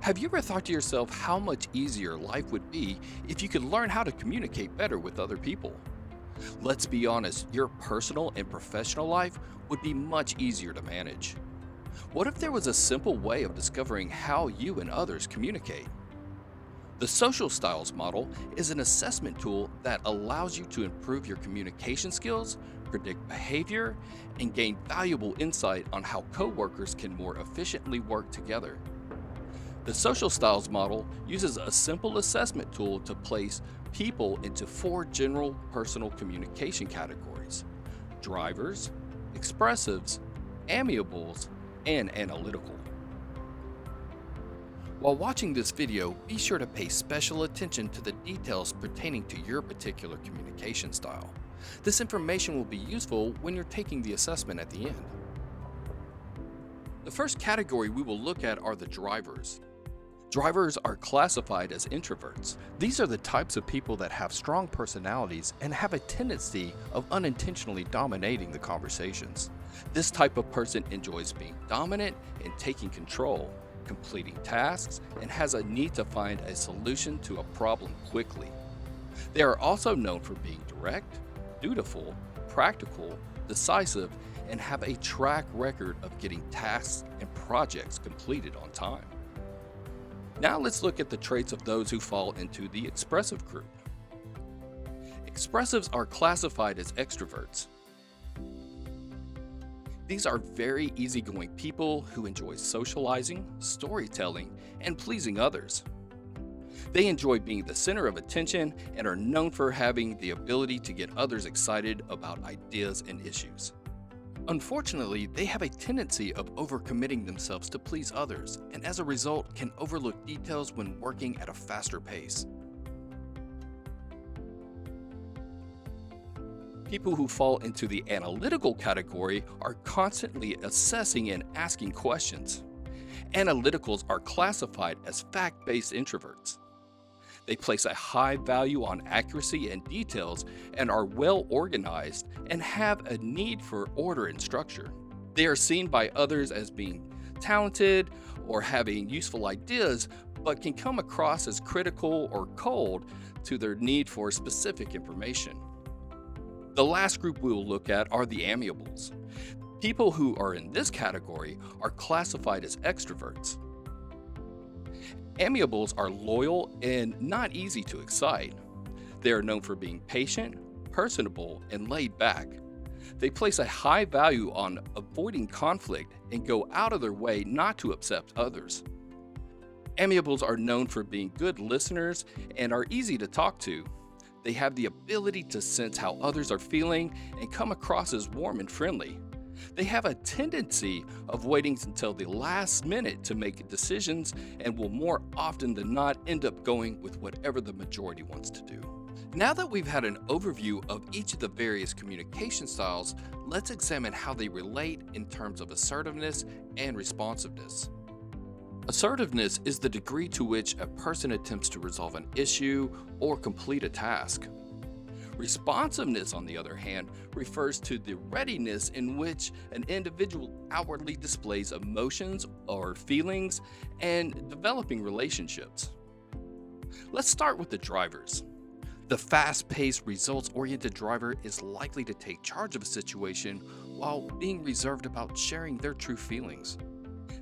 Have you ever thought to yourself how much easier life would be if you could learn how to communicate better with other people? Let's be honest, your personal and professional life would be much easier to manage. What if there was a simple way of discovering how you and others communicate? The social styles model is an assessment tool that allows you to improve your communication skills, predict behavior, and gain valuable insight on how coworkers can more efficiently work together. The social styles model uses a simple assessment tool to place people into four general personal communication categories: drivers, expressives, amiables, and analytical. While watching this video, be sure to pay special attention to the details pertaining to your particular communication style. This information will be useful when you're taking the assessment at the end. The first category we will look at are the drivers. Drivers are classified as introverts. These are the types of people that have strong personalities and have a tendency of unintentionally dominating the conversations. This type of person enjoys being dominant and taking control, completing tasks, and has a need to find a solution to a problem quickly. They are also known for being direct, dutiful, practical, decisive, and have a track record of getting tasks and projects completed on time. Now let's look at the traits of those who fall into the expressive group. Expressives are classified as extroverts. These are very easygoing people who enjoy socializing, storytelling, and pleasing others. They enjoy being the center of attention and are known for having the ability to get others excited about ideas and issues. Unfortunately, they have a tendency of overcommitting themselves to please others, and as a result can overlook details when working at a faster pace. People who fall into the analytical category are constantly assessing and asking questions. Analyticals are classified as fact-based introverts. They place a high value on accuracy and details and are well organized and have a need for order and structure. They are seen by others as being talented or having useful ideas, but can come across as critical or cold to their need for specific information. The last group we will look at are the amiables. People who are in this category are classified as extroverts. Amiables are loyal and not easy to excite. They are known for being patient, personable, and laid back. They place a high value on avoiding conflict and go out of their way not to upset others. Amiables are known for being good listeners and are easy to talk to. They have the ability to sense how others are feeling and come across as warm and friendly. They have a tendency of waiting until the last minute to make decisions and will more often than not end up going with whatever the majority wants to do. Now that we've had an overview of each of the various communication styles, let's examine how they relate in terms of assertiveness and responsiveness. Assertiveness is the degree to which a person attempts to resolve an issue or complete a task. Responsiveness, on the other hand, refers to the readiness in which an individual outwardly displays emotions or feelings and developing relationships. Let's start with the drivers. The fast-paced, results-oriented driver is likely to take charge of a situation while being reserved about sharing their true feelings.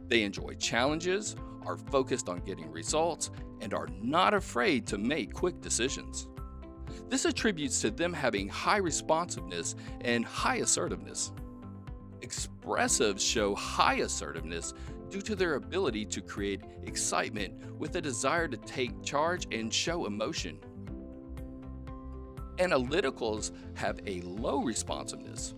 They enjoy challenges, are focused on getting results, and are not afraid to make quick decisions. This attributes to them having high responsiveness and high assertiveness. Expressives show high assertiveness due to their ability to create excitement with a desire to take charge and show emotion. Analyticals have a low responsiveness.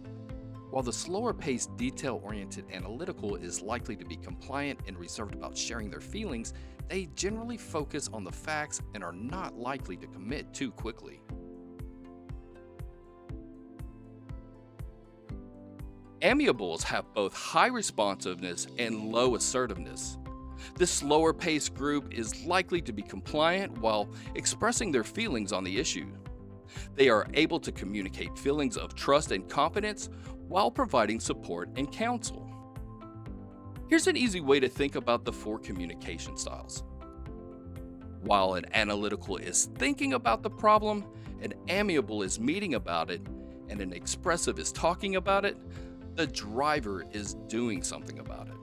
While the slower-paced, detail-oriented analytical is likely to be compliant and reserved about sharing their feelings, they generally focus on the facts and are not likely to commit too quickly. Amiables have both high responsiveness and low assertiveness. This slower-paced group is likely to be compliant while expressing their feelings on the issue. They are able to communicate feelings of trust and confidence while providing support and counsel. Here's an easy way to think about the four communication styles. While an analytical is thinking about the problem, an amiable is meeting about it, and an expressive is talking about it, the driver is doing something about it.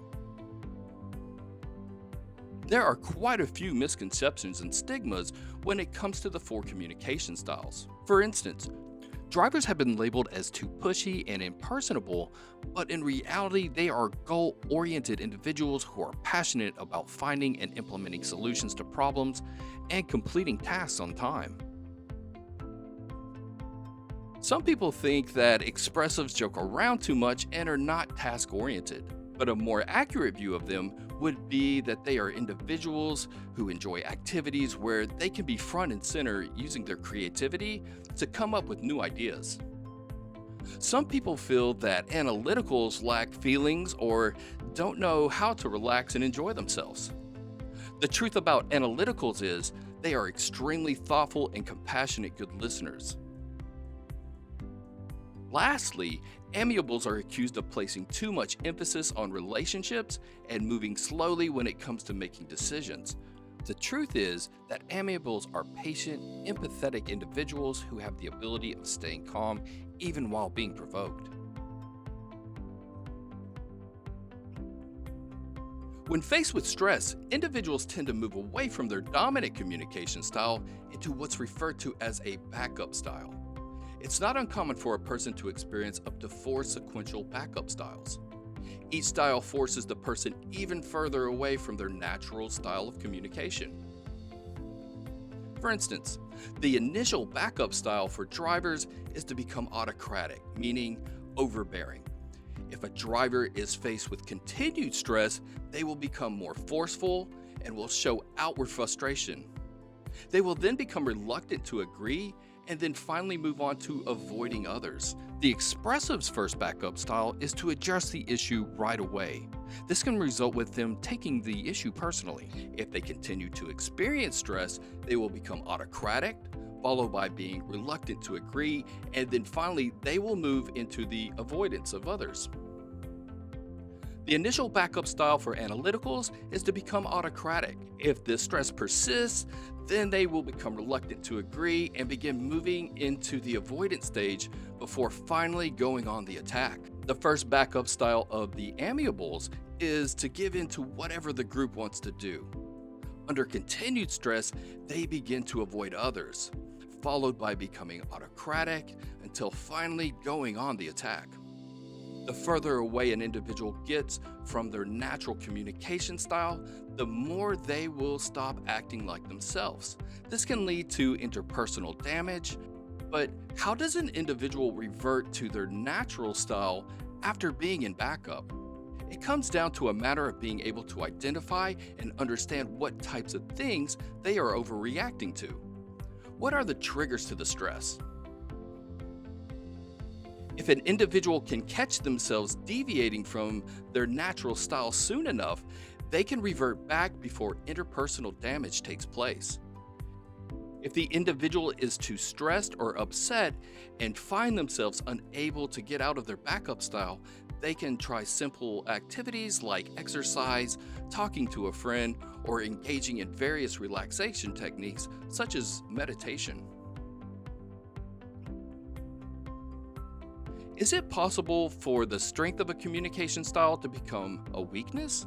There are quite a few misconceptions and stigmas when it comes to the four communication styles. For instance, drivers have been labeled as too pushy and impersonable, but in reality, they are goal oriented individuals who are passionate about finding and implementing solutions to problems and completing tasks on time. Some people think that expressives joke around too much and are not task oriented, but a more accurate view of them would be that they are individuals who enjoy activities where they can be front and center using their creativity to come up with new ideas. Some people feel that analyticals lack feelings or don't know how to relax and enjoy themselves. The truth about analyticals is they are extremely thoughtful and compassionate good listeners. Lastly, amiables are accused of placing too much emphasis on relationships and moving slowly when it comes to making decisions. The truth is that amiables are patient, empathetic individuals who have the ability of staying calm even while being provoked. When faced with stress, individuals tend to move away from their dominant communication style into what's referred to as a backup style. It's not uncommon for a person to experience up to 4 sequential backup styles. Each style forces the person even further away from their natural style of communication. For instance, the initial backup style for drivers is to become autocratic, meaning overbearing. If a driver is faced with continued stress, they will become more forceful and will show outward frustration. They will then become reluctant to agree and then finally move on to avoiding others. The expressive's first backup style is to address the issue right away. This can result with them taking the issue personally. If they continue to experience stress, they will become autocratic, followed by being reluctant to agree, and then finally they will move into the avoidance of others. The initial backup style for analyticals is to become autocratic. If this stress persists, then they will become reluctant to agree and begin moving into the avoidance stage before finally going on the attack. The first backup style of the amiables is to give in to whatever the group wants to do. Under continued stress, they begin to avoid others, followed by becoming autocratic until finally going on the attack. The further away an individual gets from their natural communication style, the more they will stop acting like themselves. This can lead to interpersonal damage, but how does an individual revert to their natural style after being in backup? It comes down to a matter of being able to identify and understand what types of things they are overreacting to. What are the triggers to the stress? If an individual can catch themselves deviating from their natural style soon enough, they can revert back before interpersonal damage takes place. If the individual is too stressed or upset and find themselves unable to get out of their backup style, they can try simple activities like exercise, talking to a friend, or engaging in various relaxation techniques such as meditation. Is it possible for the strength of a communication style to become a weakness?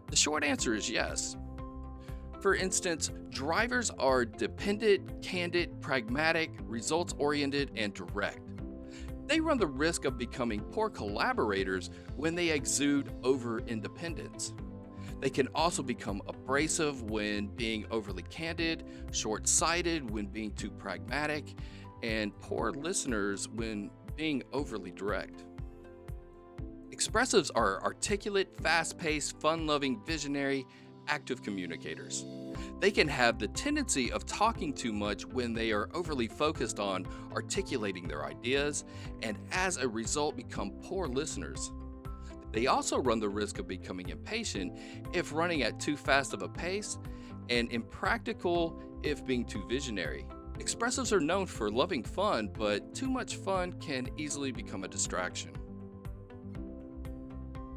The short answer is yes. For instance, drivers are dependent, candid, pragmatic, results-oriented, and direct. They run the risk of becoming poor collaborators when they exude over-independence. They can also become abrasive when being overly candid, short-sighted when being too pragmatic, and poor listeners when being overly direct. Expressives are articulate, fast-paced, fun-loving, visionary, active communicators. They can have the tendency of talking too much when they are overly focused on articulating their ideas, and as a result become poor listeners. They also run the risk of becoming impatient if running at too fast of a pace, and impractical if being too visionary. Expressives are known for loving fun, but too much fun can easily become a distraction.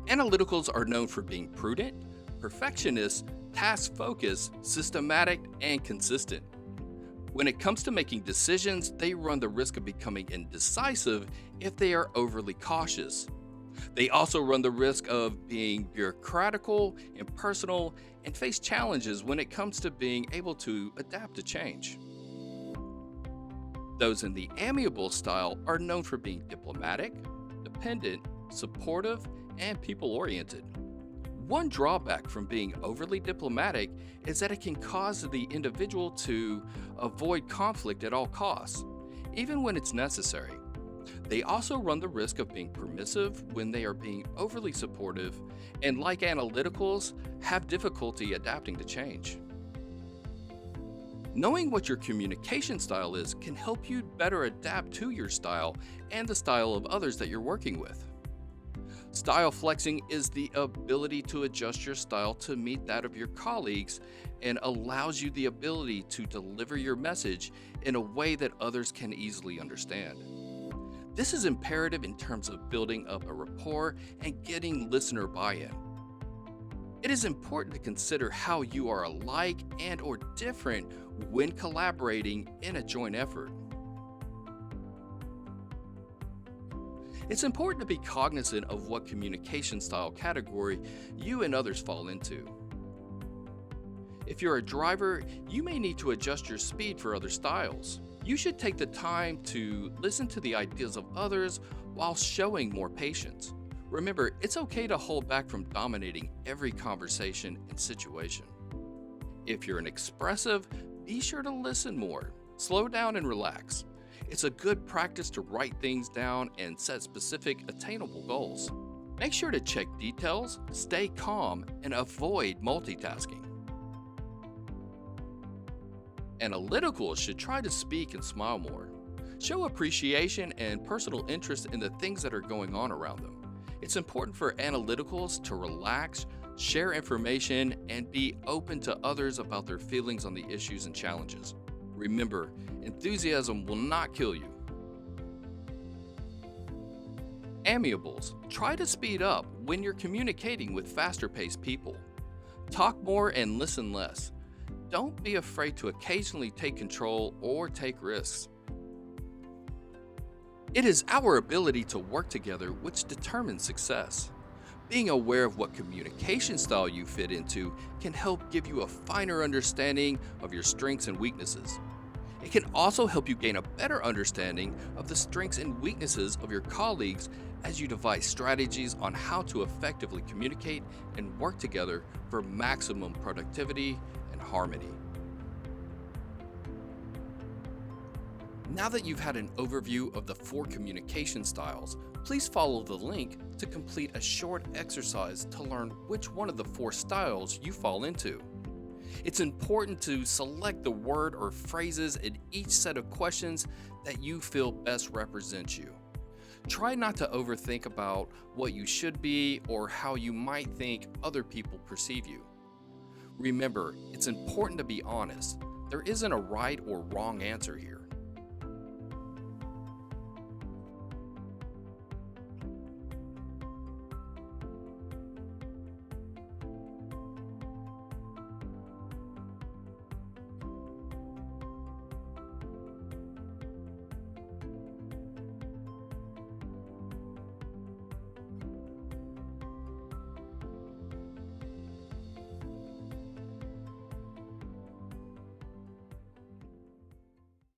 Analyticals are known for being prudent, perfectionist, task focused, systematic, and consistent. When it comes to making decisions, they run the risk of becoming indecisive if they are overly cautious. They also run the risk of being bureaucratical, impersonal, and face challenges when it comes to being able to adapt to change. Those in the amiable style are known for being diplomatic, dependent, supportive, and people oriented. One drawback from being overly diplomatic is that it can cause the individual to avoid conflict at all costs, even when it's necessary. They also run the risk of being permissive when they are being overly supportive, and like analyticals, have difficulty adapting to change. Knowing what your communication style is can help you better adapt to your style and the style of others that you're working with. Style flexing is the ability to adjust your style to meet that of your colleagues and allows you the ability to deliver your message in a way that others can easily understand. This is imperative in terms of building up a rapport and getting listener buy-in. It is important to consider how you are alike and or different when collaborating in a joint effort. It's important to be cognizant of what communication style category you and others fall into. If you're a driver, you may need to adjust your speed for other styles. You should take the time to listen to the ideas of others while showing more patience. Remember, it's okay to hold back from dominating every conversation and situation. If you're an expressive, be sure to listen more, slow down and relax. It's a good practice to write things down and set specific, attainable goals. Make sure to check details, stay calm, and avoid multitasking. Analyticals should try to speak and smile more. Show appreciation and personal interest in the things that are going on around them. It's important for analyticals to relax, share information, and be open to others about their feelings on the issues and challenges. Remember, enthusiasm will not kill you. Amiables, try to speed up when you're communicating with faster-paced people. Talk more and listen less. Don't be afraid to occasionally take control or take risks. It is our ability to work together which determines success. Being aware of what communication style you fit into can help give you a finer understanding of your strengths and weaknesses. It can also help you gain a better understanding of the strengths and weaknesses of your colleagues as you devise strategies on how to effectively communicate and work together for maximum productivity and harmony. Now that you've had an overview of the 4 communication styles, please follow the link to complete a short exercise to learn which one of the 4 styles you fall into. It's important to select the word or phrases in each set of questions that you feel best represents you. Try not to overthink about what you should be or how you might think other people perceive you. Remember, it's important to be honest. There isn't a right or wrong answer here.